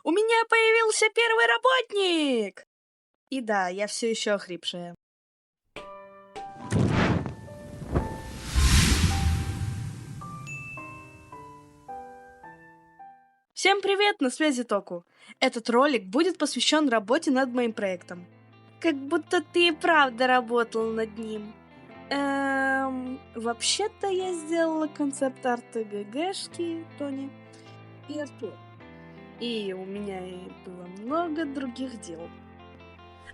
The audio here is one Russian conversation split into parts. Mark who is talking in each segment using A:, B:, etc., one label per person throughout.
A: У меня появился первый работник! И да, я все еще охрипшая. Всем привет, на связи Току. Этот ролик будет посвящен работе над моим проектом. Как будто ты и правда работал над ним. Вообще-то я сделала концепт-арт ГГшки Тони и Артур. И у меня и было много других дел.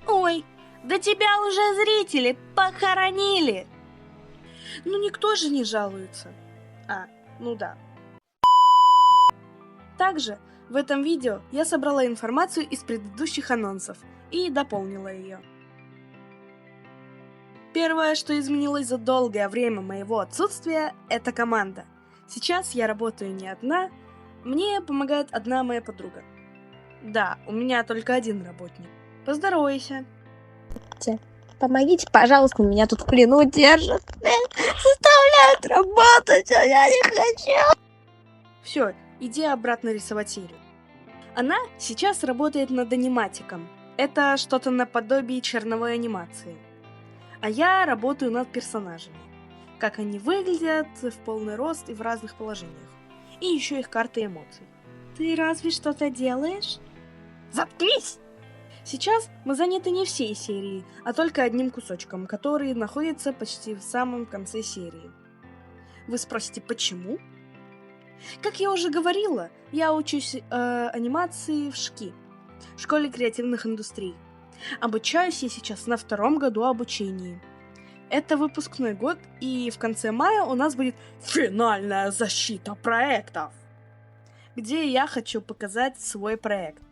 A: Ой, да тебя уже зрители похоронили! Ну никто же не жалуется. Ну да. Также в этом видео я собрала информацию из предыдущих анонсов и дополнила ее. Первое, что изменилось за долгое время моего отсутствия, это команда. Сейчас я работаю не одна, мне помогает одна моя подруга. Да, у меня только один работник. Поздоровайся.
B: Помогите, пожалуйста, меня тут в плену держат. Заставляют работать, а я не хочу.
A: Все, иди обратно рисовать серию. Она сейчас работает над аниматиком. Это что-то наподобие черновой анимации. А я работаю над персонажами. Как они выглядят в полный рост и в разных положениях. И еще их карты эмоций. Ты разве что-то делаешь? Заткнись! Сейчас мы заняты не всей серией, а только одним кусочком, который находится почти в самом конце серии. Вы спросите, почему? Как я уже говорила, я учусь анимации в ШКИ, Школе креативных индустрий. Обучаюсь я сейчас на 2-м году обучения. Это выпускной год, и в конце мая у нас будет финальная защита проектов, где я хочу показать свой проект.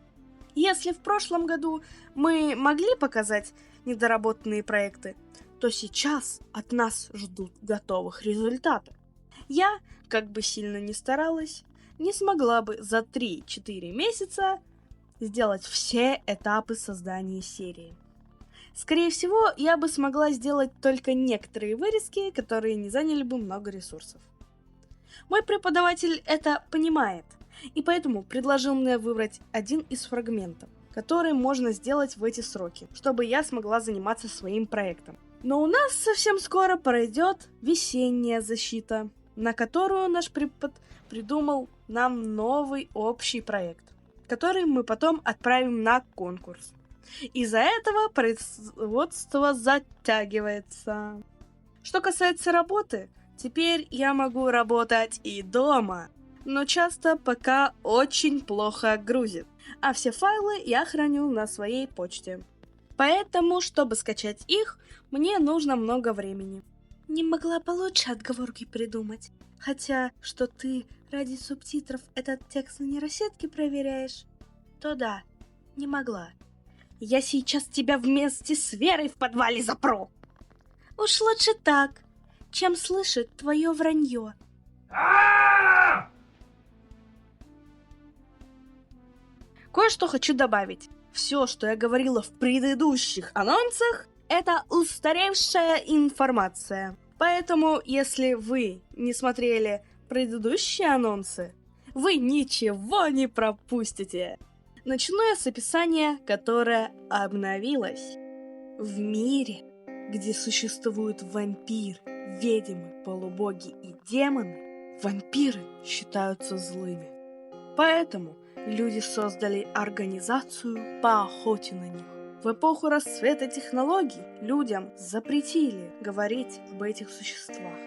A: Если в прошлом году мы могли показать недоработанные проекты, то сейчас от нас ждут готовых результатов. Я, как бы сильно ни старалась, не смогла бы за 3-4 месяца сделать все этапы создания серии. Скорее всего, я бы смогла сделать только некоторые вырезки, которые не заняли бы много ресурсов. Мой преподаватель это понимает, и поэтому предложил мне выбрать один из фрагментов, который можно сделать в эти сроки, чтобы я смогла заниматься своим проектом. Но у нас совсем скоро пройдет весенняя защита, на которую наш препод придумал нам новый общий проект, который мы потом отправим на конкурс. Из-за этого производство затягивается. Что касается работы, теперь я могу работать и дома, но часто пока очень плохо грузит, а все файлы я храню на своей почте. Поэтому, чтобы скачать их, мне нужно много времени. Не могла получше отговорки придумать. Хотя, что ты ради субтитров этот текст на нейросетке проверяешь, то да, не могла. Я сейчас тебя вместе с Верой в подвале запру. Уж лучше так, чем слышать твое вранье. Кое-что хочу добавить. Все, что я говорила в предыдущих анонсах, это устаревшая информация. Поэтому, если вы не смотрели предыдущие анонсы, вы ничего не пропустите. Начну я с описания, которое обновилось. В мире, где существуют вампиры, ведьмы, полубоги и демоны, вампиры считаются злыми. Поэтому люди создали организацию по охоте на них. В эпоху расцвета технологий людям запретили говорить об этих существах.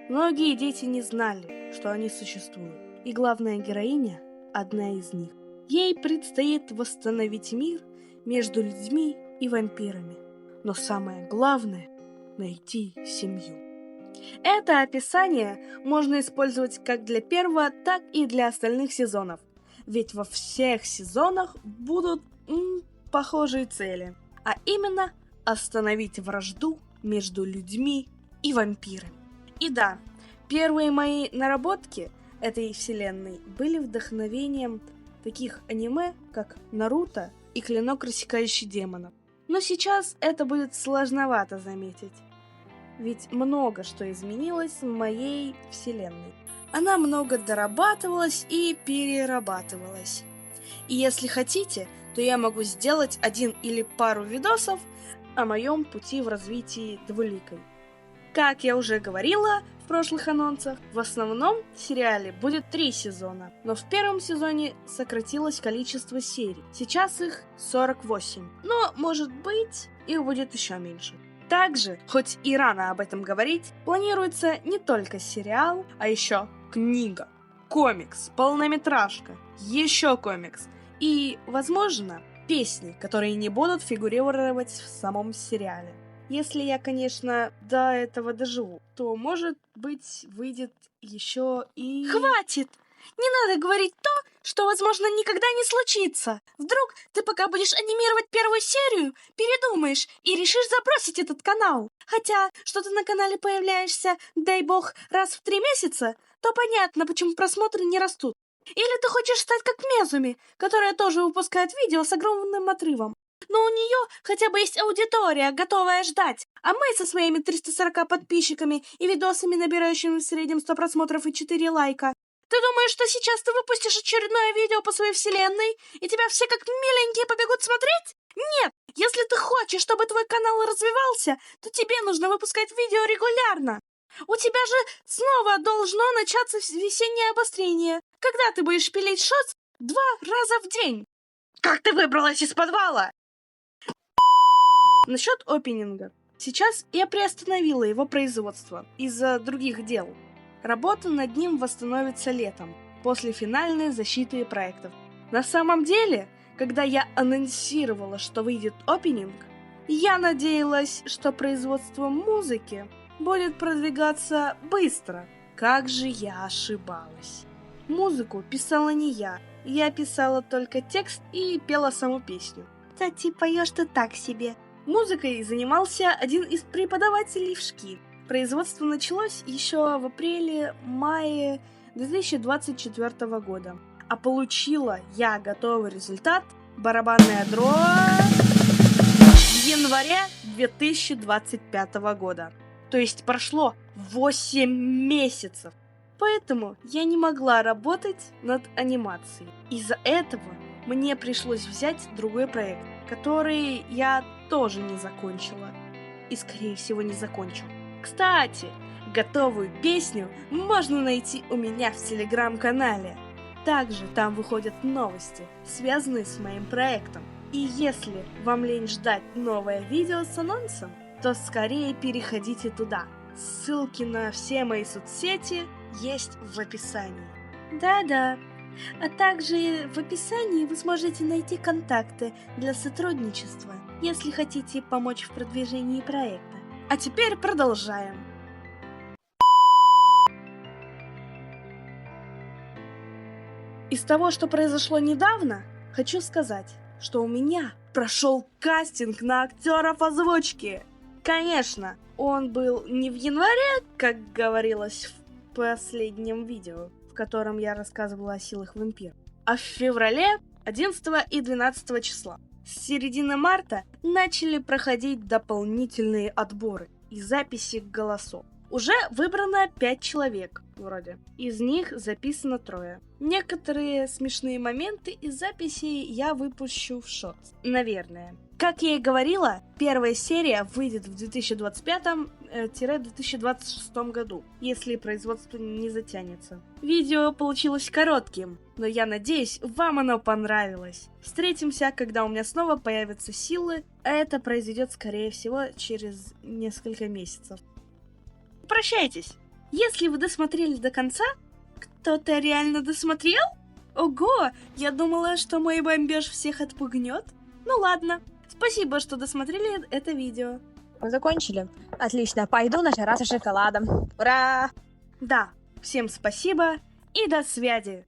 A: Многие дети не знали, что они существуют, и главная героиня – одна из них. Ей предстоит восстановить мир между людьми и вампирами, но самое главное – найти семью. Это описание можно использовать как для первого, так и для остальных сезонов, ведь во всех сезонах будут похожие цели, а именно остановить вражду между людьми и вампирами. И да, первые мои наработки этой вселенной были вдохновением таких аниме, как Наруто и Клинок, рассекающий демонов. Но сейчас это будет сложновато заметить, ведь много что изменилось в моей вселенной. Она много дорабатывалась и перерабатывалась. И если хотите, то я могу сделать один или пару видосов о моем пути в развитии Двуликой. Как я уже говорила в прошлых анонсах, в основном в сериале будет 3 сезона, но в первом сезоне сократилось количество серий. Сейчас их 48, но, может быть, их будет еще меньше. Также, хоть и рано об этом говорить, планируется не только сериал, а еще книга, комикс, полнометражка, еще комикс и, возможно, песни, которые не будут фигурировать в самом сериале. Если я, конечно, до этого доживу, то, может быть, выйдет еще и... Хватит! Не надо говорить то, что, возможно, никогда не случится. Вдруг ты, пока будешь анимировать первую серию, передумаешь и решишь забросить этот канал. Хотя, что ты на канале появляешься, дай бог, раз в 3 месяца, то понятно, почему просмотры не растут. Или ты хочешь стать как Мезуми, которая тоже выпускает видео с огромным отрывом. Но у нее хотя бы есть аудитория, готовая ждать. А мы со своими 340 подписчиками и видосами, набирающими в среднем 100 просмотров и 4 лайка. Ты думаешь, что сейчас ты выпустишь очередное видео по своей вселенной, и тебя все как миленькие побегут смотреть? Нет! Если ты хочешь, чтобы твой канал развивался, то тебе нужно выпускать видео регулярно. У тебя же снова должно начаться весеннее обострение. Когда ты будешь пилить шотс 2 раза в день? Как ты выбралась из подвала? Насчет опенинга. Сейчас я приостановила его производство из-за других дел. Работа над ним восстановится летом, после финальной защиты проектов. На самом деле, когда я анонсировала, что выйдет опенинг, я надеялась, что производство музыки будет продвигаться быстро. Как же я ошибалась. Музыку писала не я писала только текст и пела саму песню. Кстати, поешь ты так себе. Музыкой занимался один из преподавателей в ШКИ. Производство началось еще в апреле-мае 2024 года. А получила я готовый результат барабанная дробь в январе 2025 года. То есть прошло 8 месяцев. Поэтому я не могла работать над анимацией. Из-за этого мне пришлось взять другой проект, который я тоже не закончила. И, скорее всего, не закончу. Кстати, готовую песню можно найти у меня в телеграм-канале. Также там выходят новости, связанные с моим проектом. И если вам лень ждать новое видео с анонсом, то скорее переходите туда. Ссылки на все мои соцсети есть в описании. Да-да. А также в описании вы сможете найти контакты для сотрудничества, если хотите помочь в продвижении проекта. А теперь продолжаем. Из того, что произошло недавно, хочу сказать, что у меня прошел кастинг на актеров озвучки. Конечно, он был не в январе, как говорилось в последнем видео, в котором я рассказывала о силах вампира, а в феврале 11 и 12 числа. С середины марта начали проходить дополнительные отборы и записи голосов. Уже выбрано 5 человек, вроде. Из них записано 3. Некоторые смешные моменты из записей я выпущу в шортс, наверное. Как я и говорила, первая серия выйдет в 2025-2026 году, если производство не затянется. Видео получилось коротким, но я надеюсь, вам оно понравилось. Встретимся, когда у меня снова появятся силы, а это произойдет, скорее всего, через несколько месяцев. Прощайтесь! Если вы досмотрели до конца, кто-то реально досмотрел? Ого, я думала, что мой бомбеж всех отпугнет. Ну ладно. Спасибо, что досмотрели это видео.
B: Мы закончили? Отлично, пойду нажраться шоколадом. Ура!
A: Да, всем спасибо и до связи!